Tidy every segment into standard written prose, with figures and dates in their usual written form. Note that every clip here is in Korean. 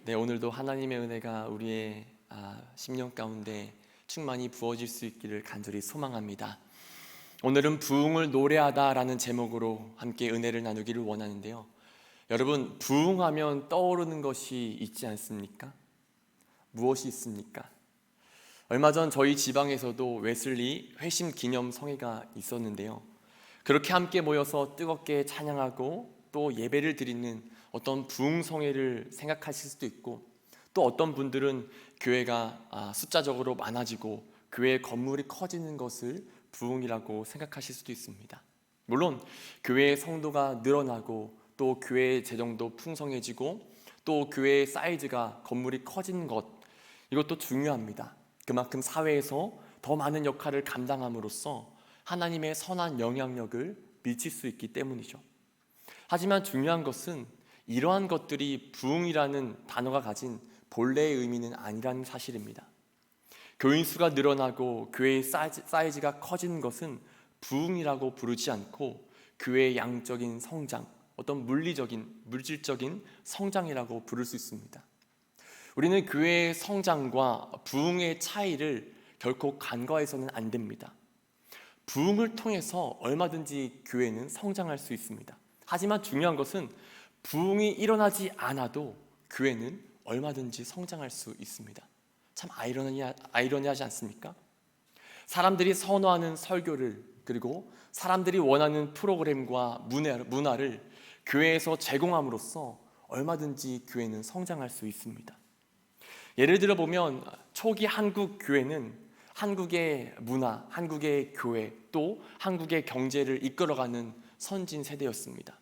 네, 오늘도 하나님의 은혜가 우리의 심령 가운데 충만히 부어질 수 있기를 간절히 소망합니다. 오늘은 부흥을 노래하다라는 제목으로 함께 은혜를 나누기를 원하는데요. 여러분, 부흥하면 떠오르는 것이 있지 않습니까? 무엇이 있습니까? 얼마 전 저희 지방에서도 웨슬리 회심 기념 성회가 있었는데요. 그렇게 함께 모여서 뜨겁게 찬양하고 또 예배를 드리는 어떤 부흥 성회를 생각하실 수도 있고, 또 어떤 분들은 교회가 숫자적으로 많아지고 교회 건물이 커지는 것을 부흥이라고 생각하실 수도 있습니다. 물론 교회의 성도가 늘어나고 또 교회의 재정도 풍성해지고 또 교회의 사이즈가 건물이 커지는 것, 이것도 중요합니다. 그만큼 사회에서 더 많은 역할을 감당함으로써 하나님의 선한 영향력을 미칠 수 있기 때문이죠. 하지만 중요한 것은 이러한 것들이 부흥이라는 단어가 가진 본래의 의미는 아니라는 사실입니다. 교인 수가 늘어나고 교회의 사이즈가 커지는 것은 부흥이라고 부르지 않고 교회의 양적인 성장, 어떤 물질적인 성장이라고 부를 수 있습니다. 우리는 교회의 성장과 부흥의 차이를 결코 간과해서는 안 됩니다. 부흥을 통해서 얼마든지 교회는 성장할 수 있습니다. 하지만 중요한 것은 부흥이 일어나지 않아도 교회는 얼마든지 성장할 수 있습니다. 참 아이러니하지 않습니까? 사람들이 선호하는 설교를, 그리고 사람들이 원하는 프로그램과 문화를 교회에서 제공함으로써 얼마든지 교회는 성장할 수 있습니다. 예를 들어 보면 초기 한국 교회는 한국의 문화, 한국의 교회, 또 한국의 경제를 이끌어가는 선진 세대였습니다.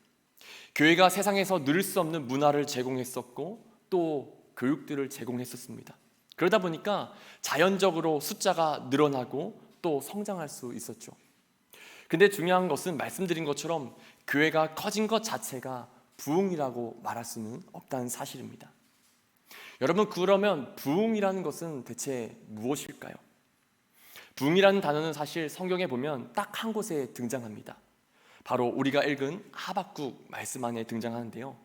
교회가 세상에서 누릴 수 없는 문화를 제공했었고 또 교육들을 제공했었습니다. 그러다 보니까 자연적으로 숫자가 늘어나고 또 성장할 수 있었죠. 근데 중요한 것은 말씀드린 것처럼 교회가 커진 것 자체가 부흥이라고 말할 수는 없다는 사실입니다. 여러분, 그러면 부흥이라는 것은 대체 무엇일까요? 부흥이라는 단어는 사실 성경에 보면 딱 한 곳에 등장합니다. 바로 우리가 읽은 하박국 말씀 안에 등장하는데요.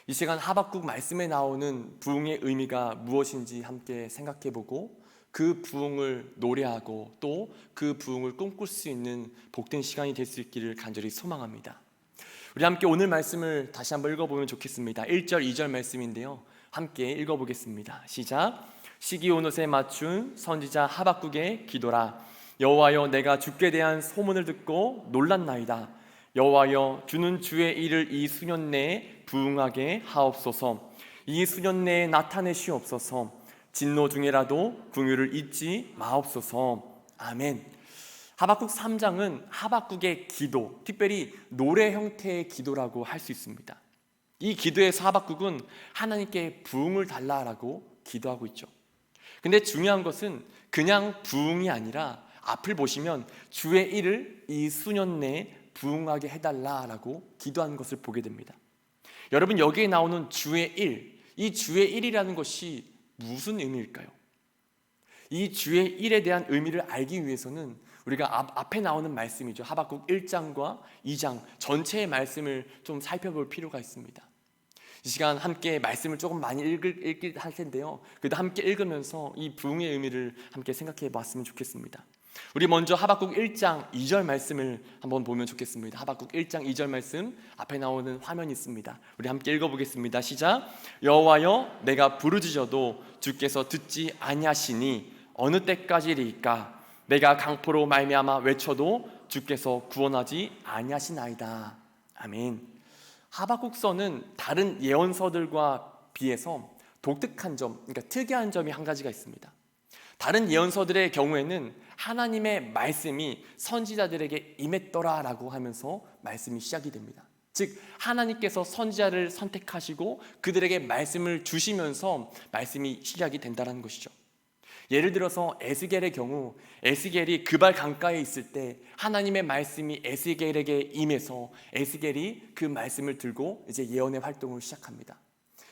이 시간 하박국 말씀에 나오는 부흥의 의미가 무엇인지 함께 생각해보고 그 부흥을 노래하고 또 그 부흥을 꿈꿀 수 있는 복된 시간이 될 수 있기를 간절히 소망합니다. 우리 함께 오늘 말씀을 다시 한번 읽어보면 좋겠습니다. 1절, 2절 말씀인데요. 함께 읽어보겠습니다. 시작. 시기 온 옷에 맞춘 선지자 하박국의 기도라. 여호와여, 내가 주께 대한 소문을 듣고 놀랐나이다. 여호와여, 주는 주의 일을 이 수년 내에 부응하게 하옵소서. 이 수년 내에 나타내시옵소서. 진노 중에라도 긍휼을 잊지 마옵소서. 아멘. 하박국 3장은 하박국의 기도, 특별히 노래 형태의 기도라고 할 수 있습니다. 이 기도에서 하박국은 하나님께 부응을 달라라고 기도하고 있죠. 근데 중요한 것은 그냥 부응이 아니라 앞을 보시면 주의 일을 이 수년 내에 부응하게 해달라라고 기도하는 것을 보게 됩니다. 여러분, 여기에 나오는 주의 일, 이 주의 일이라는 것이 무슨 의미일까요? 이 주의 일에 대한 의미를 알기 위해서는 우리가 앞에 나오는 말씀이죠. 하박국 1장과 2장 전체의 말씀을 좀 살펴볼 필요가 있습니다. 이 시간 함께 말씀을 조금 많이 읽길 할 텐데요. 그래도 함께 읽으면서 이 부흥의 의미를 함께 생각해 봤으면 좋겠습니다. 우리 먼저 하박국 1장 2절 말씀을 한번 보면 좋겠습니다. 하박국 1장 2절 말씀 앞에 나오는 화면이 있습니다. 우리 함께 읽어보겠습니다. 시작. 여호와여, 내가 부르짖어도 주께서 듣지 아니하시니 어느 때까지리까? 내가 강포로 말미암아 외쳐도 주께서 구원하지 아니하시나이다. 아멘. 하박국서는 다른 예언서들과 비해서 독특한 점, 그러니까 특이한 점이 한 가지가 있습니다. 다른 예언서들의 경우에는 하나님의 말씀이 선지자들에게 임했더라라고 하면서 말씀이 시작이 됩니다. 즉 하나님께서 선지자를 선택하시고 그들에게 말씀을 주시면서 말씀이 시작이 된다는 것이죠. 예를 들어서 에스겔의 경우, 에스겔이 그발 강가에 있을 때 하나님의 말씀이 에스겔에게 임해서 에스겔이 그 말씀을 들고 이제 예언의 활동을 시작합니다.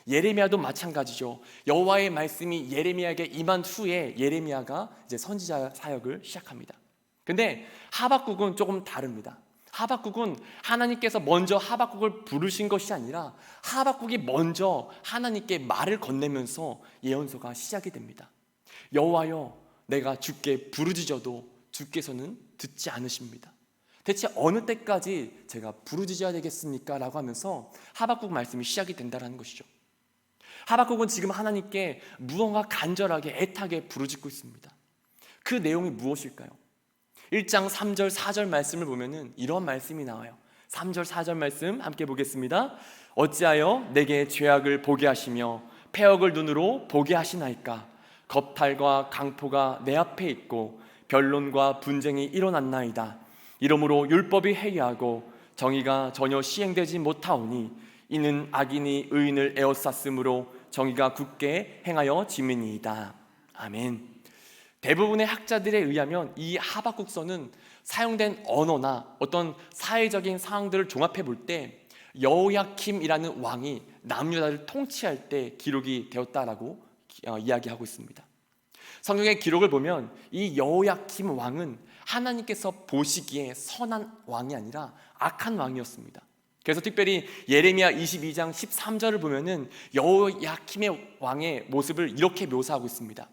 예레미야도 마찬가지죠. 여호와의 말씀이 예레미야에게 임한 후에 예레미야가 이제 선지자 사역을 시작합니다. 근데 하박국은 조금 다릅니다. 하박국은 하나님께서 먼저 하박국을 부르신 것이 아니라 하박국이 먼저 하나님께 말을 건네면서 예언서가 시작이 됩니다. 여호와여, 내가 주께 부르짖어도 주께서는 듣지 않으십니다. 대체 어느 때까지 제가 부르짖어야 되겠습니까? 라고 하면서 하박국 말씀이 시작이 된다는 것이죠. 하박국은 지금 하나님께 무언가 간절하게 애타게 부르짖고 있습니다. 그 내용이 무엇일까요? 1장 3절 4절 말씀을 보면은 이런 말씀이 나와요. 3절 4절 말씀 함께 보겠습니다. 어찌하여 내게 죄악을 보게 하시며 패역을 눈으로 보게 하시나이까? 겁탈과 강포가 내 앞에 있고 변론과 분쟁이 일어났나이다. 이러므로 율법이 해이하고 정의가 전혀 시행되지 못하오니 이는 악인이 의인을 에워쌌으므로 정의가 굳게 행하여 짐이니이다. 아멘. 대부분의 학자들에 의하면 이 하박국서는 사용된 언어나 어떤 사회적인 상황들을 종합해 볼 때 여호야킴이라는 왕이 남유다를 통치할 때 기록이 되었다라고 이야기하고 있습니다. 성경의 기록을 보면 이 여호야킴 왕은 하나님께서 보시기에 선한 왕이 아니라 악한 왕이었습니다. 그래서 특별히 예레미야 22장 13절을 보면은 여호야킴의 왕의 모습을 이렇게 묘사하고 있습니다.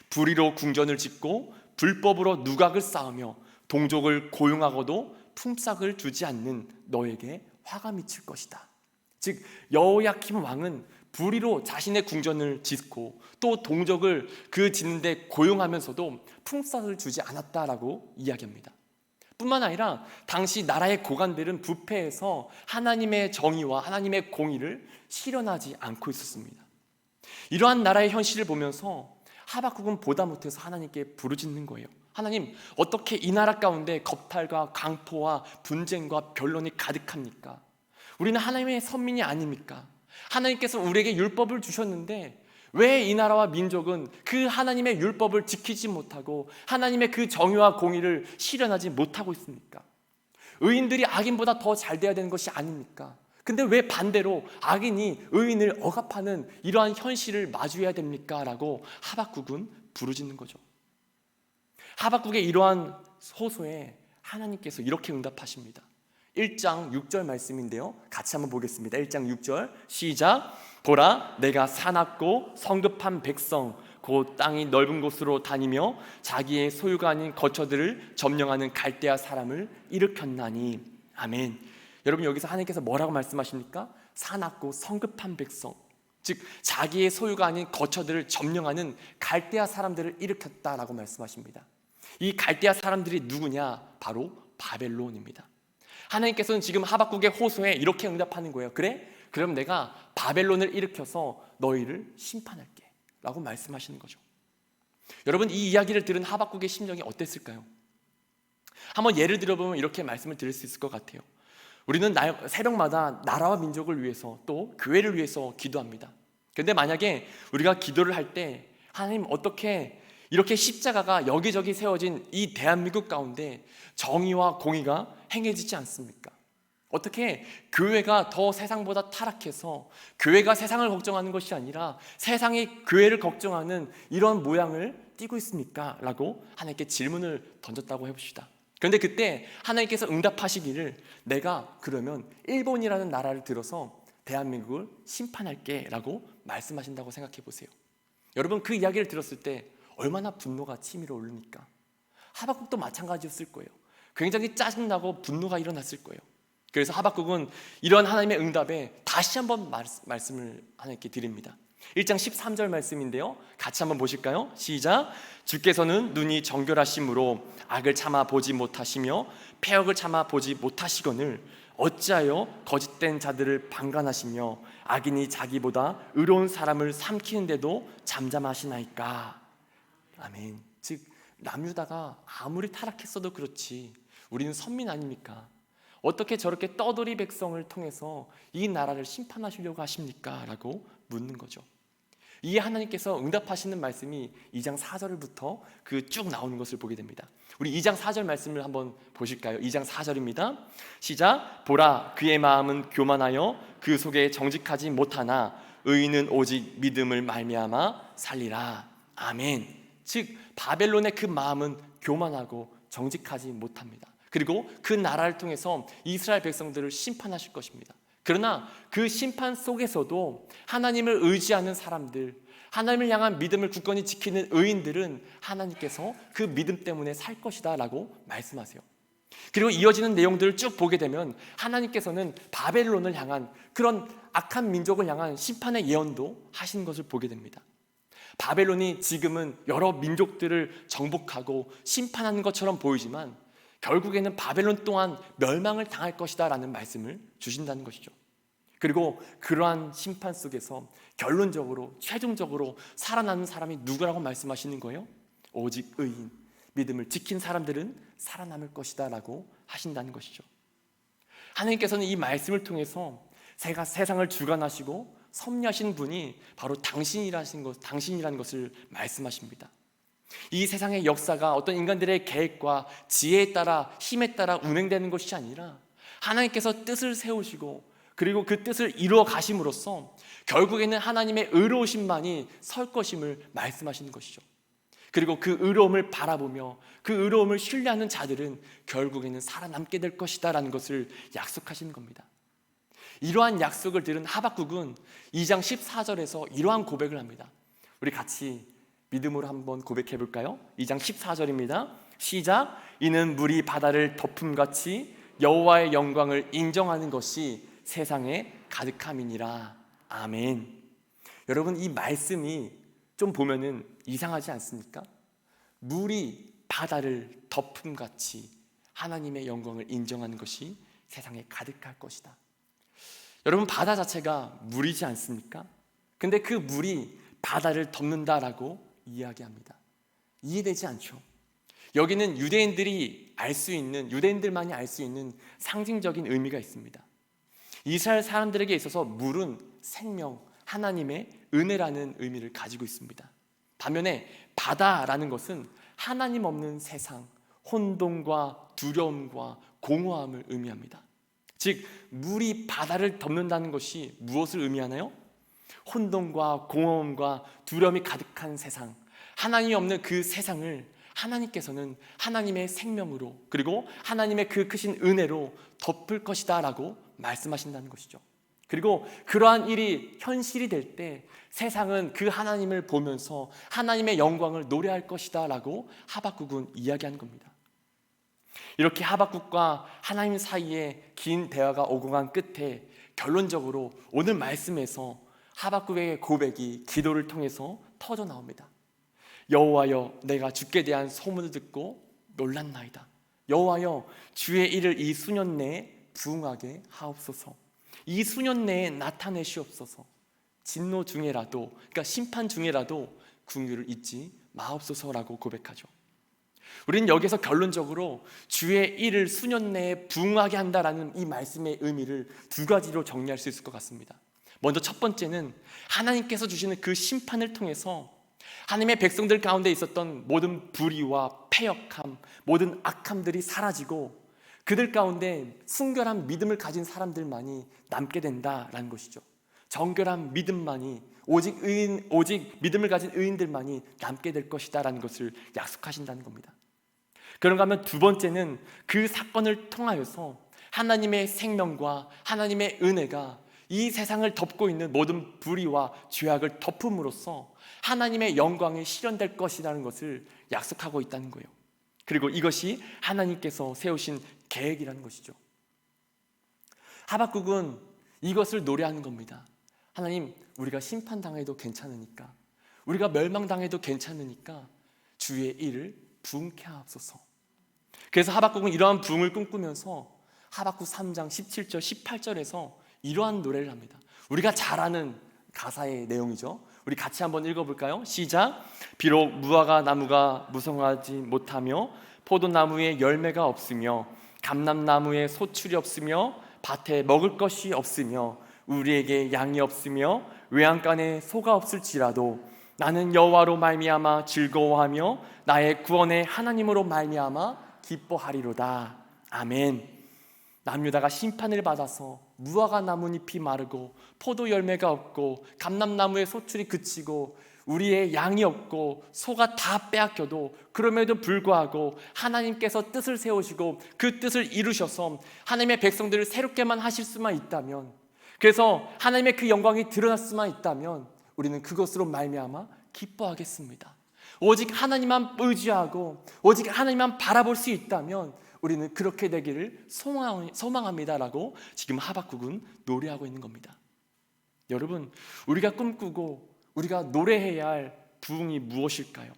불의로 궁전을 짓고 불법으로 누각을 쌓으며 동족을 고용하고도 품삯을 주지 않는 너에게 화가 미칠 것이다. 즉 여호야킴 왕은 불의로 자신의 궁전을 짓고 또 동족을 그 짓는데 고용하면서도 품삯을 주지 않았다라고 이야기합니다. 뿐만 아니라 당시 나라의 고관들은 부패해서 하나님의 정의와 하나님의 공의를 실현하지 않고 있었습니다. 이러한 나라의 현실을 보면서 하박국은 보다 못해서 하나님께 부르짖는 거예요. 하나님, 어떻게 이 나라 가운데 겁탈과 강포와 분쟁과 변론이 가득합니까? 우리는 하나님의 선민이 아닙니까? 하나님께서 우리에게 율법을 주셨는데 왜 이 나라와 민족은 그 하나님의 율법을 지키지 못하고 하나님의 그 정의와 공의를 실현하지 못하고 있습니까? 의인들이 악인보다 더 잘 돼야 되는 것이 아닙니까? 근데 왜 반대로 악인이 의인을 억압하는 이러한 현실을 마주해야 됩니까? 라고 하박국은 부르짖는 거죠. 하박국의 이러한 호소에 하나님께서 이렇게 응답하십니다. 1장 6절 말씀인데요, 같이 한번 보겠습니다. 1장 6절 시작. 보라, 내가 사납고 성급한 백성 곧 땅이 넓은 곳으로 다니며 자기의 소유가 아닌 거처들을 점령하는 갈대아 사람을 일으켰나니. 아멘. 여러분, 여기서 하나님께서 뭐라고 말씀하십니까? 사납고 성급한 백성, 즉 자기의 소유가 아닌 거처들을 점령하는 갈대아 사람들을 일으켰다라고 말씀하십니다. 이 갈대아 사람들이 누구냐? 바로 바벨론입니다. 하나님께서는 지금 하박국의 호소에 이렇게 응답하는 거예요. 그래? 그럼 내가 바벨론을 일으켜서 너희를 심판할게 라고 말씀하시는 거죠. 여러분, 이 이야기를 들은 하박국의 심정이 어땠을까요? 한번 예를 들어보면 이렇게 말씀을 드릴 수 있을 것 같아요. 우리는 새벽마다 나라와 민족을 위해서 또 교회를 위해서 기도합니다. 그런데 만약에 우리가 기도를 할 때 하나님, 어떻게 이렇게 십자가가 여기저기 세워진 이 대한민국 가운데 정의와 공의가 행해지지 않습니까? 어떻게 교회가 더 세상보다 타락해서 교회가 세상을 걱정하는 것이 아니라 세상이 교회를 걱정하는 이런 모양을 띠고 있습니까? 라고 하나님께 질문을 던졌다고 해봅시다. 그런데 그때 하나님께서 응답하시기를 내가 그러면 일본이라는 나라를 들어서 대한민국을 심판할게 라고 말씀하신다고 생각해 보세요. 여러분, 그 이야기를 들었을 때 얼마나 분노가 치밀어 오릅니까? 하박국도 마찬가지였을 거예요. 굉장히 짜증나고 분노가 일어났을 거예요. 그래서 하박국은 이런 하나님의 응답에 다시 한번 말씀을 하나님께 드립니다. 1장 13절 말씀인데요, 같이 한번 보실까요? 시작. 주께서는 눈이 정결하심으로 악을 참아 보지 못하시며 패역을 참아 보지 못하시거늘 어찌하여 거짓된 자들을 방관하시며 악인이 자기보다 의로운 사람을 삼키는데도 잠잠하시나이까. 아멘. 즉 남유다가 아무리 타락했어도 그렇지 우리는 선민 아닙니까? 어떻게 저렇게 떠돌이 백성을 통해서 이 나라를 심판하시려고 하십니까? 라고 묻는 거죠. 이에 하나님께서 응답하시는 말씀이 2장 4절부터 그 쭉 나오는 것을 보게 됩니다. 우리 2장 4절 말씀을 한번 보실까요? 2장 4절입니다. 시작. 보라, 그의 마음은 교만하여 그 속에 정직하지 못하나 의인은 오직 믿음을 말미암아 살리라. 아멘. 즉 바벨론의 그 마음은 교만하고 정직하지 못합니다. 그리고 그 나라를 통해서 이스라엘 백성들을 심판하실 것입니다. 그러나 그 심판 속에서도 하나님을 의지하는 사람들, 하나님을 향한 믿음을 굳건히 지키는 의인들은 하나님께서 그 믿음 때문에 살 것이다 라고 말씀하세요. 그리고 이어지는 내용들을 쭉 보게 되면 하나님께서는 바벨론을 향한, 그런 악한 민족을 향한 심판의 예언도 하시는 것을 보게 됩니다. 바벨론이 지금은 여러 민족들을 정복하고 심판하는 것처럼 보이지만 결국에는 바벨론 또한 멸망을 당할 것이다 라는 말씀을 주신다는 것이죠. 그리고 그러한 심판 속에서 결론적으로 최종적으로 살아나는 사람이 누구라고 말씀하시는 거예요? 오직 의인, 믿음을 지킨 사람들은 살아남을 것이다 라고 하신다는 것이죠. 하나님께서는 이 말씀을 통해서 세상을 주관하시고 섭리하신 분이 바로 당신이라는 것을 말씀하십니다. 이 세상의 역사가 어떤 인간들의 계획과 지혜에 따라, 힘에 따라 운행되는 것이 아니라 하나님께서 뜻을 세우시고 그리고 그 뜻을 이루어 가심으로써 결국에는 하나님의 의로우심만이 설 것임을 말씀하시는 것이죠. 그리고 그 의로움을 바라보며 그 의로움을 신뢰하는 자들은 결국에는 살아남게 될 것이다 라는 것을 약속하시는 겁니다. 이러한 약속을 들은 하박국은 2장 14절에서 이러한 고백을 합니다. 우리 같이 믿음으로 한번 고백해 볼까요? 2장 14절입니다. 시작. 이는 물이 바다를 덮음같이 여호와의 영광을 인정하는 것이 세상에 가득함이니라. 아멘. 여러분, 이 말씀이 좀 보면은 이상하지 않습니까? 물이 바다를 덮음같이 하나님의 영광을 인정하는 것이 세상에 가득할 것이다. 여러분, 바다 자체가 물이지 않습니까? 근데 그 물이 바다를 덮는다라고 이야기합니다. 이해되지 않죠? 여기는 유대인들만이 알 수 있는 상징적인 의미가 있습니다. 이스라엘 사람들에게 있어서 물은 생명, 하나님의 은혜라는 의미를 가지고 있습니다. 반면에 바다라는 것은 하나님 없는 세상, 혼돈과 두려움과 공허함을 의미합니다. 즉, 물이 바다를 덮는다는 것이 무엇을 의미하나요? 혼돈과 공허함과 두려움이 가득한 세상, 하나님이 없는 그 세상을 하나님께서는 하나님의 생명으로, 그리고 하나님의 그 크신 은혜로 덮을 것이다 라고 말씀하신다는 것이죠. 그리고 그러한 일이 현실이 될 때 세상은 그 하나님을 보면서 하나님의 영광을 노래할 것이다 라고 하박국은 이야기하는 겁니다. 이렇게 하박국과 하나님 사이에 긴 대화가 오고 간 끝에 결론적으로 오늘 말씀에서 하박국의 고백이 기도를 통해서 터져 나옵니다. 여호와여, 내가 주께 대한 소문을 듣고 놀랐나이다. 여호와여, 주의 일을 이 수년 내에 부응하게 하옵소서. 이 수년 내에 나타내시옵소서. 진노 중에라도, 그러니까 심판 중에라도 긍휼을 잊지 마옵소서라고 고백하죠. 우리는 여기서 결론적으로 주의 일을 수년 내에 부응하게 한다라는 이 말씀의 의미를 두 가지로 정리할 수 있을 것 같습니다. 먼저 첫 번째는 하나님께서 주시는 그 심판을 통해서 하나님의 백성들 가운데 있었던 모든 불의와 패역함, 모든 악함들이 사라지고 그들 가운데 순결한 믿음을 가진 사람들만이 남게 된다라는 것이죠. 정결한 믿음만이, 오직 믿음을 가진 의인들만이 남게 될 것이다라는 것을 약속하신다는 겁니다. 그런가 하면 두 번째는 그 사건을 통하여서 하나님의 생명과 하나님의 은혜가 이 세상을 덮고 있는 모든 불의와 죄악을 덮음으로써 하나님의 영광이 실현될 것이라는 것을 약속하고 있다는 거예요. 그리고 이것이 하나님께서 세우신 계획이라는 것이죠. 하박국은 이것을 노래하는 겁니다. 하나님, 우리가 심판당해도 괜찮으니까, 우리가 멸망당해도 괜찮으니까 주의 일을 부응케 하옵소서. 그래서 하박국은 이러한 부응을 꿈꾸면서 하박국 3장 17절 18절에서 이러한 노래를 합니다. 우리가 잘 아는 가사의 내용이죠. 우리 같이 한번 읽어볼까요? 시작. 비록 무화과 나무가 무성하지 못하며 포도나무에 열매가 없으며 감람나무에 소출이 없으며 밭에 먹을 것이 없으며 우리에게 양이 없으며 외양간에 소가 없을지라도 나는 여호와로 말미암아 즐거워하며 나의 구원의 하나님으로 말미암아 기뻐하리로다. 아멘. 남유다가 심판을 받아서 무화과 나뭇잎이 마르고 포도 열매가 없고 감람나무의 소출이 그치고 우리의 양이 없고 소가 다 빼앗겨도 그럼에도 불구하고 하나님께서 뜻을 세우시고 그 뜻을 이루셔서 하나님의 백성들을 새롭게만 하실 수만 있다면, 그래서 하나님의 그 영광이 드러날 수만 있다면 우리는 그것으로 말미암아 기뻐하겠습니다. 오직 하나님만 의지하고 오직 하나님만 바라볼 수 있다면 우리는 그렇게 되기를 소망합니다라고 지금 하박국은 노래하고 있는 겁니다. 여러분, 우리가 꿈꾸고 우리가 노래해야 할 부흥이 무엇일까요?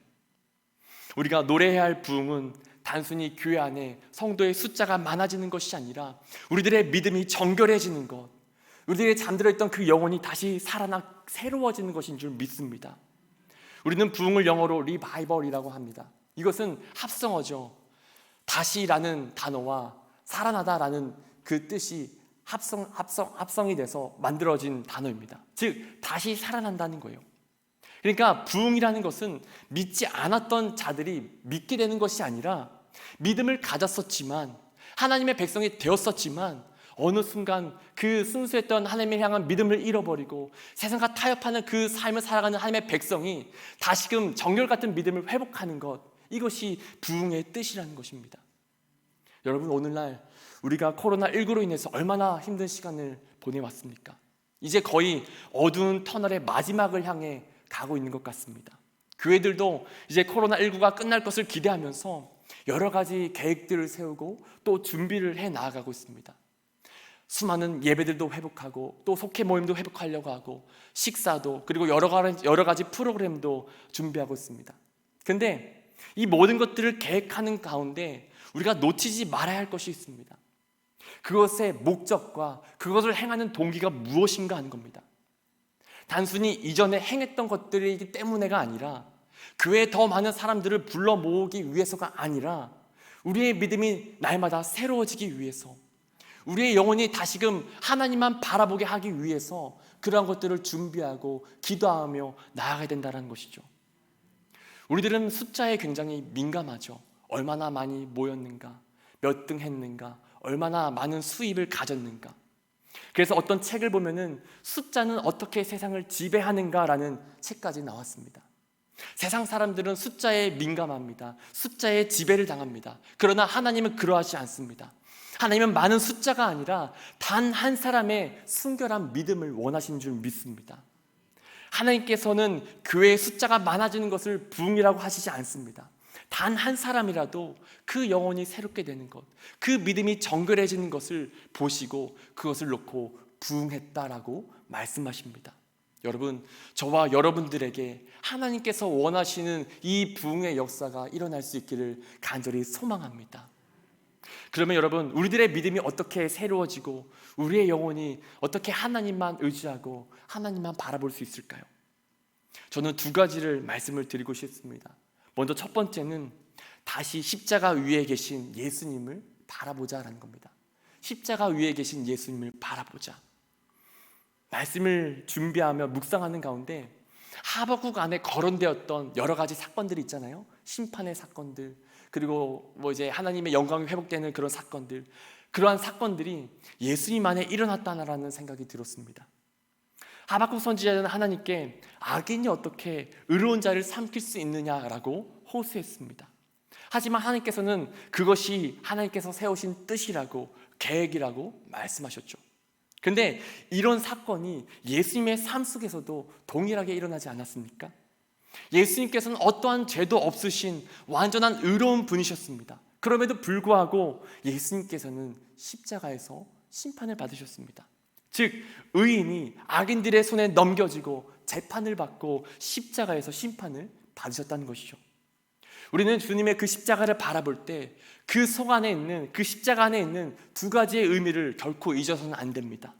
우리가 노래해야 할 부흥은 단순히 교회 안에 성도의 숫자가 많아지는 것이 아니라 우리들의 믿음이 정결해지는 것, 우리들의 잠들어 있던 그 영혼이 다시 살아나 새로워지는 것인 줄 믿습니다. 우리는 부흥을 영어로 리바이벌이라고 합니다. 이것은 합성어죠. 다시라는 단어와 살아나다라는 그 뜻이 합성이 돼서 만들어진 단어입니다. 즉 다시 살아난다는 거예요. 그러니까 부흥이라는 것은 믿지 않았던 자들이 믿게 되는 것이 아니라 믿음을 가졌었지만 하나님의 백성이 되었었지만 어느 순간 그 순수했던 하나님을 향한 믿음을 잃어버리고 세상과 타협하는 그 삶을 살아가는 하나님의 백성이 다시금 정결 같은 믿음을 회복하는 것, 이것이 부흥의 뜻이라는 것입니다. 여러분, 오늘날 우리가 코로나19로 인해서 얼마나 힘든 시간을 보내왔습니까? 이제 거의 어두운 터널의 마지막을 향해 가고 있는 것 같습니다. 교회들도 이제 코로나19가 끝날 것을 기대하면서 여러 가지 계획들을 세우고 또 준비를 해 나아가고 있습니다. 수많은 예배들도 회복하고 또 속회 모임도 회복하려고 하고 식사도 그리고 여러 가지 프로그램도 준비하고 있습니다. 근데 이 모든 것들을 계획하는 가운데 우리가 놓치지 말아야 할 것이 있습니다. 그것의 목적과 그것을 행하는 동기가 무엇인가 하는 겁니다. 단순히 이전에 행했던 것들이기 때문에가 아니라 교회에 더 많은 사람들을 불러 모으기 위해서가 아니라 우리의 믿음이 날마다 새로워지기 위해서, 우리의 영혼이 다시금 하나님만 바라보게 하기 위해서 그러한 것들을 준비하고 기도하며 나아가야 된다는 것이죠. 우리들은 숫자에 굉장히 민감하죠. 얼마나 많이 모였는가, 몇 등 했는가, 얼마나 많은 수입을 가졌는가. 그래서 어떤 책을 보면은 숫자는 어떻게 세상을 지배하는가라는 책까지 나왔습니다. 세상 사람들은 숫자에 민감합니다. 숫자에 지배를 당합니다. 그러나 하나님은 그러하지 않습니다. 하나님은 많은 숫자가 아니라 단 한 사람의 순결한 믿음을 원하시는 줄 믿습니다. 하나님께서는 교회의 숫자가 많아지는 것을 부흥이라고 하시지 않습니다. 단 한 사람이라도 그 영혼이 새롭게 되는 것, 그 믿음이 정결해지는 것을 보시고 그것을 놓고 부흥했다라고 말씀하십니다. 여러분, 저와 여러분들에게 하나님께서 원하시는 이 부흥의 역사가 일어날 수 있기를 간절히 소망합니다. 그러면 여러분, 우리들의 믿음이 어떻게 새로워지고 우리의 영혼이 어떻게 하나님만 의지하고 하나님만 바라볼 수 있을까요? 저는 두 가지를 말씀을 드리고 싶습니다. 먼저 첫 번째는 다시 십자가 위에 계신 예수님을 바라보자라는 겁니다. 십자가 위에 계신 예수님을 바라보자. 말씀을 준비하며 묵상하는 가운데 하박국 안에 거론되었던 여러 가지 사건들이 있잖아요. 심판의 사건들, 그리고 이제 하나님의 영광이 회복되는 그런 사건들, 그러한 사건들이 예수님 안에 일어났다라는 생각이 들었습니다. 하박국 선지자는 하나님께 악인이 어떻게 의로운 자를 삼킬 수 있느냐라고 호소했습니다. 하지만 하나님께서는 그것이 하나님께서 세우신 뜻이라고, 계획이라고 말씀하셨죠. 근데 이런 사건이 예수님의 삶 속에서도 동일하게 일어나지 않았습니까? 예수님께서는 어떠한 죄도 없으신 완전한 의로운 분이셨습니다. 그럼에도 불구하고 예수님께서는 십자가에서 심판을 받으셨습니다. 즉 의인이 악인들의 손에 넘겨지고 재판을 받고 십자가에서 심판을 받으셨다는 것이죠. 우리는 주님의 그 십자가를 바라볼 때 그 속 안에 있는, 그 십자가 안에 있는 두 가지의 의미를 결코 잊어서는 안 됩니다.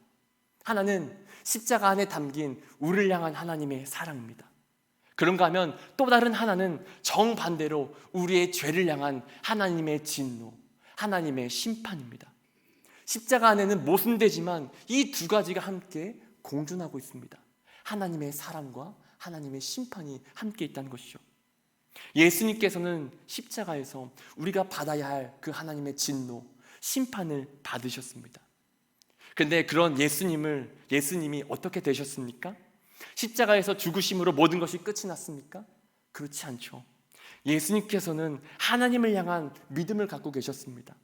하나는 십자가 안에 담긴 우리를 향한 하나님의 사랑입니다. 그런가 하면 또 다른 하나는 정반대로 우리의 죄를 향한 하나님의 진노, 하나님의 심판입니다. 십자가 안에는 모순되지만 이 두 가지가 함께 공존하고 있습니다. 하나님의 사랑과 하나님의 심판이 함께 있다는 것이죠. 예수님께서는 십자가에서 우리가 받아야 할 그 하나님의 진노, 심판을 받으셨습니다. 그런데 그런 예수님이 어떻게 되셨습니까? 십자가에서 죽으심으로 모든 것이 끝이 났습니까? 그렇지 않죠. 예수님께서는 하나님을 향한 믿음을 갖고 계셨습니다.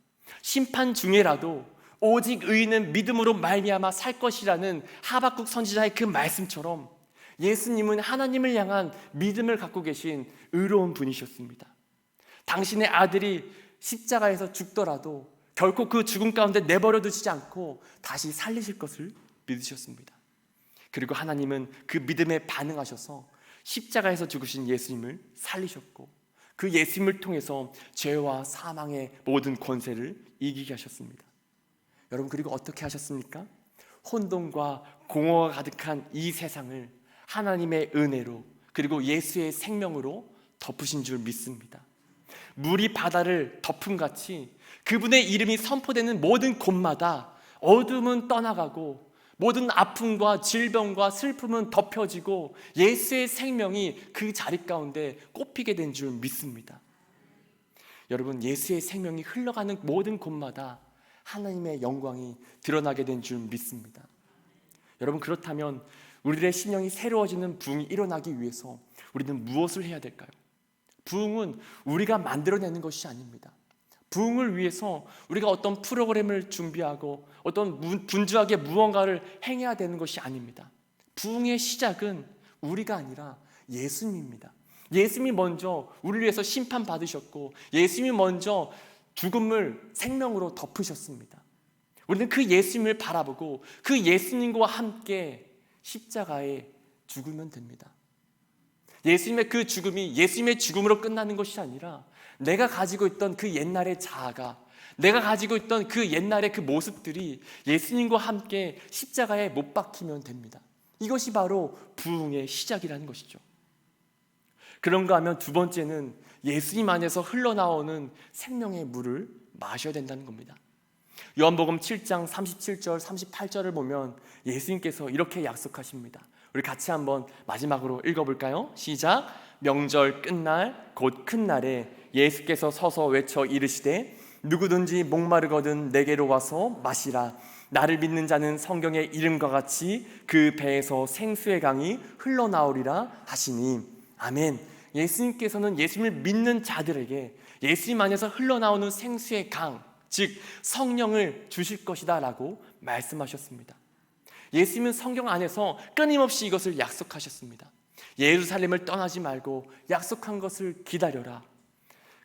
심판 중에라도 오직 의인은 믿음으로 말미암아 살 것이라는 하박국 선지자의 그 말씀처럼 예수님은 하나님을 향한 믿음을 갖고 계신 의로운 분이셨습니다. 당신의 아들이 십자가에서 죽더라도 결코 그 죽음 가운데 내버려 두시지 않고 다시 살리실 것을 믿으셨습니다. 그리고 하나님은 그 믿음에 반응하셔서 십자가에서 죽으신 예수님을 살리셨고 그 예수님을 통해서 죄와 사망의 모든 권세를 이기게 하셨습니다. 여러분, 그리고 어떻게 하셨습니까? 혼돈과 공허가 가득한 이 세상을 하나님의 은혜로 그리고 예수의 생명으로 덮으신 줄 믿습니다. 물이 바다를 덮음같이 그분의 이름이 선포되는 모든 곳마다 어둠은 떠나가고 모든 아픔과 질병과 슬픔은 덮여지고 예수의 생명이 그 자리 가운데 꼽히게 된 줄 믿습니다. 여러분, 예수의 생명이 흘러가는 모든 곳마다 하나님의 영광이 드러나게 된 줄 믿습니다. 여러분, 그렇다면 우리들의 심령이 새로워지는 부흥이 일어나기 위해서 우리는 무엇을 해야 될까요? 부흥은 우리가 만들어내는 것이 아닙니다. 부흥을 위해서 우리가 어떤 프로그램을 준비하고 어떤 분주하게 무언가를 행해야 되는 것이 아닙니다. 부흥의 시작은 우리가 아니라 예수님입니다. 예수님이 먼저 우리를 위해서 심판받으셨고 예수님이 먼저 죽음을 생명으로 덮으셨습니다. 우리는 그 예수님을 바라보고 그 예수님과 함께 십자가에 죽으면 됩니다. 예수님의 그 죽음이 예수님의 죽음으로 끝나는 것이 아니라 내가 가지고 있던 그 옛날의 자아가, 내가 가지고 있던 그 옛날의 그 모습들이 예수님과 함께 십자가에 못 박히면 됩니다. 이것이 바로 부흥의 시작이라는 것이죠. 그런가 하면 두 번째는 예수님 안에서 흘러나오는 생명의 물을 마셔야 된다는 겁니다. 요한복음 7장 37절 38절을 보면 예수님께서 이렇게 약속하십니다. 우리 같이 한번 마지막으로 읽어볼까요? 시작. 명절 끝날 곧 큰 날에 예수께서 서서 외쳐 이르시되 누구든지 목마르거든 내게로 와서 마시라. 나를 믿는 자는 성경의 이름과 같이 그 배에서 생수의 강이 흘러나오리라 하시니. 아멘. 예수님께서는 예수님을 믿는 자들에게 예수님 안에서 흘러나오는 생수의 강, 즉 성령을 주실 것이다 라고 말씀하셨습니다. 예수님은 성경 안에서 끊임없이 이것을 약속하셨습니다. 예루살렘을 떠나지 말고 약속한 것을 기다려라.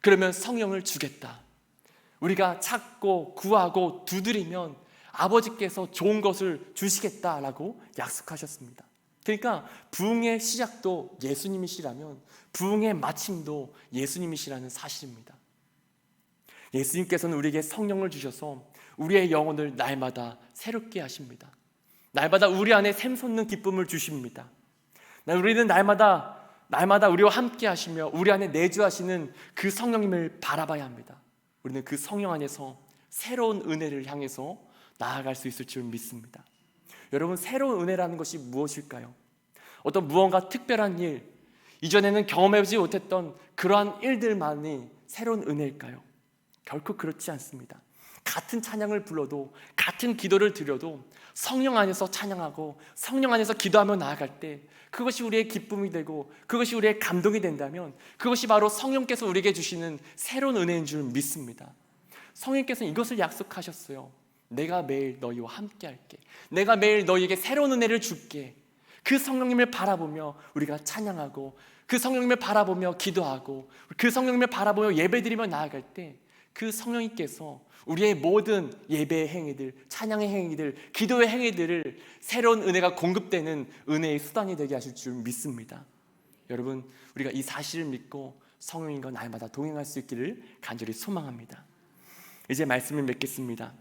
그러면 성령을 주겠다. 우리가 찾고 구하고 두드리면 아버지께서 좋은 것을 주시겠다라고 약속하셨습니다. 그러니까 부흥의 시작도 예수님이시라면 부흥의 마침도 예수님이시라는 사실입니다. 예수님께서는 우리에게 성령을 주셔서 우리의 영혼을 날마다 새롭게 하십니다. 날마다 우리 안에 샘솟는 기쁨을 주십니다. 우리는 날마다 우리와 함께 하시며 우리 안에 내주하시는 그 성령님을 바라봐야 합니다. 우리는 그 성령 안에서 새로운 은혜를 향해서 나아갈 수 있을 줄 믿습니다. 여러분, 새로운 은혜라는 것이 무엇일까요? 어떤 무언가 특별한 일, 이전에는 경험해보지 못했던 그러한 일들만이 새로운 은혜일까요? 결코 그렇지 않습니다. 같은 찬양을 불러도, 같은 기도를 드려도 성령 안에서 찬양하고 성령 안에서 기도하며 나아갈 때 그것이 우리의 기쁨이 되고 그것이 우리의 감동이 된다면 그것이 바로 성령께서 우리에게 주시는 새로운 은혜인 줄 믿습니다. 성령께서는 이것을 약속하셨어요. 내가 매일 너희와 함께 할게. 내가 매일 너희에게 새로운 은혜를 줄게. 그 성령님을 바라보며 우리가 찬양하고 그 성령님을 바라보며 기도하고 그 성령님을 바라보며 예배드리며 나아갈 때 그 성령님께서 우리의 모든 예배의 행위들, 찬양의 행위들, 기도의 행위들을 새로운 은혜가 공급되는 은혜의 수단이 되게 하실 줄 믿습니다. 여러분, 우리가 이 사실을 믿고 성령님과 날마다 동행할 수 있기를 간절히 소망합니다. 이제 말씀을 맺겠습니다.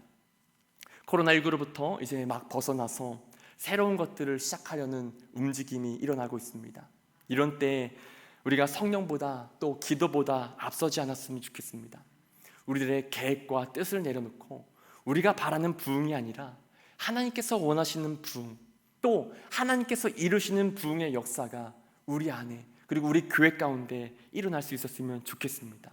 코로나19로부터 이제 막 벗어나서 새로운 것들을 시작하려는 움직임이 일어나고 있습니다. 이런 때 우리가 성령보다 또 기도보다 앞서지 않았으면 좋겠습니다. 우리들의 계획과 뜻을 내려놓고 우리가 바라는 부흥이 아니라 하나님께서 원하시는 부흥, 또 하나님께서 이루시는 부흥의 역사가 우리 안에 그리고 우리 교회 가운데 일어날 수 있었으면 좋겠습니다.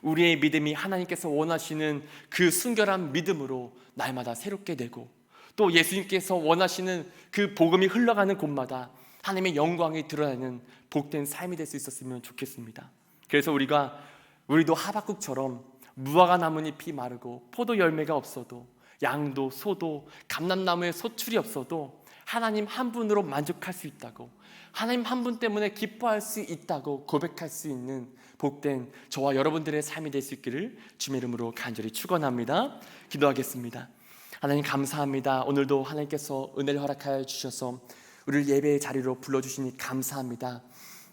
우리의 믿음이 하나님께서 원하시는 그 순결한 믿음으로 날마다 새롭게 되고 또 예수님께서 원하시는 그 복음이 흘러가는 곳마다 하나님의 영광이 드러나는 복된 삶이 될 수 있었으면 좋겠습니다. 그래서 우리도 하박국처럼 무화과 나뭇잎이 마르고 포도 열매가 없어도, 양도 소도 감람나무에 소출이 없어도 하나님 한 분으로 만족할 수 있다고, 하나님 한 분 때문에 기뻐할 수 있다고 고백할 수 있는 복된 저와 여러분들의 삶이 될 수 있기를 주님의 이름으로 간절히 축원합니다. 기도하겠습니다. 하나님 감사합니다. 오늘도 하나님께서 은혜를 허락하여 주셔서 우리를 예배의 자리로 불러주시니 감사합니다.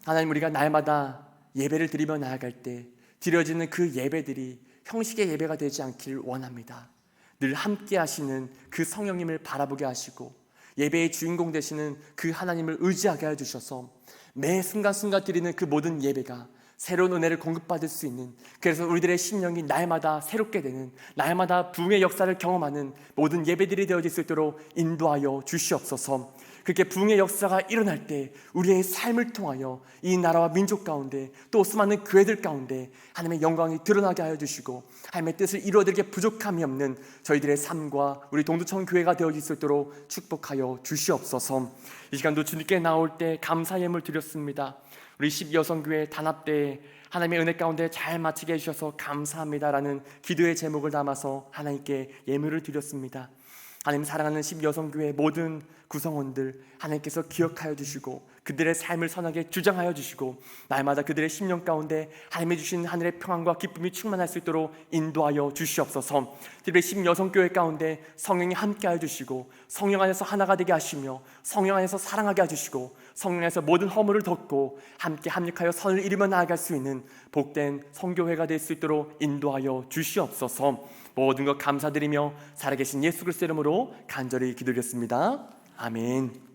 하나님, 우리가 날마다 예배를 드리며 나아갈 때 드려지는 그 예배들이 형식의 예배가 되지 않길 원합니다. 늘 함께 하시는 그 성령님을 바라보게 하시고 예배의 주인공 되시는 그 하나님을 의지하게 해주셔서 매 순간순간 드리는 그 모든 예배가 새로운 은혜를 공급받을 수 있는, 그래서 우리들의 심령이 날마다 새롭게 되는, 날마다 부흥의 역사를 경험하는 모든 예배들이 되어질 수 있도록 인도하여 주시옵소서. 그렇게 부흥의 역사가 일어날 때 우리의 삶을 통하여 이 나라와 민족 가운데 또 수많은 교회들 가운데 하나님의 영광이 드러나게 하여 주시고 하나님의 뜻을 이루어드리게 부족함이 없는 저희들의 삶과 우리 동두천 교회가 되어질 수 있도록 축복하여 주시옵소서. 이 시간도 주님께 나올 때 감사 예물 드렸습니다. 우리 10여성교회 단합대에 하나님의 은혜 가운데 잘 마치게 해주셔서 감사합니다라는 기도의 제목을 담아서 하나님께 예물을 드렸습니다. 하나님 사랑하는 10여성교회 모든 구성원들 하나님께서 기억하여 주시고 그들의 삶을 선하게 주장하여 주시고 날마다 그들의 심령 가운데 하나님이 주신 하늘의 평안과 기쁨이 충만할 수 있도록 인도하여 주시옵소서. 특별히 10여성교회 가운데 성령이 함께하여 주시고 성령 안에서 하나가 되게 하시며 성령 안에서 사랑하게 해주시고 성령 안에서 모든 허물을 덮고 함께 합력하여 선을 이루며 나아갈 수 있는 복된 성교회가 될 수 있도록 인도하여 주시옵소서. 모든 것 감사드리며 살아계신 예수 그리스도 이름으로 간절히 기도드렸습니다. 아멘.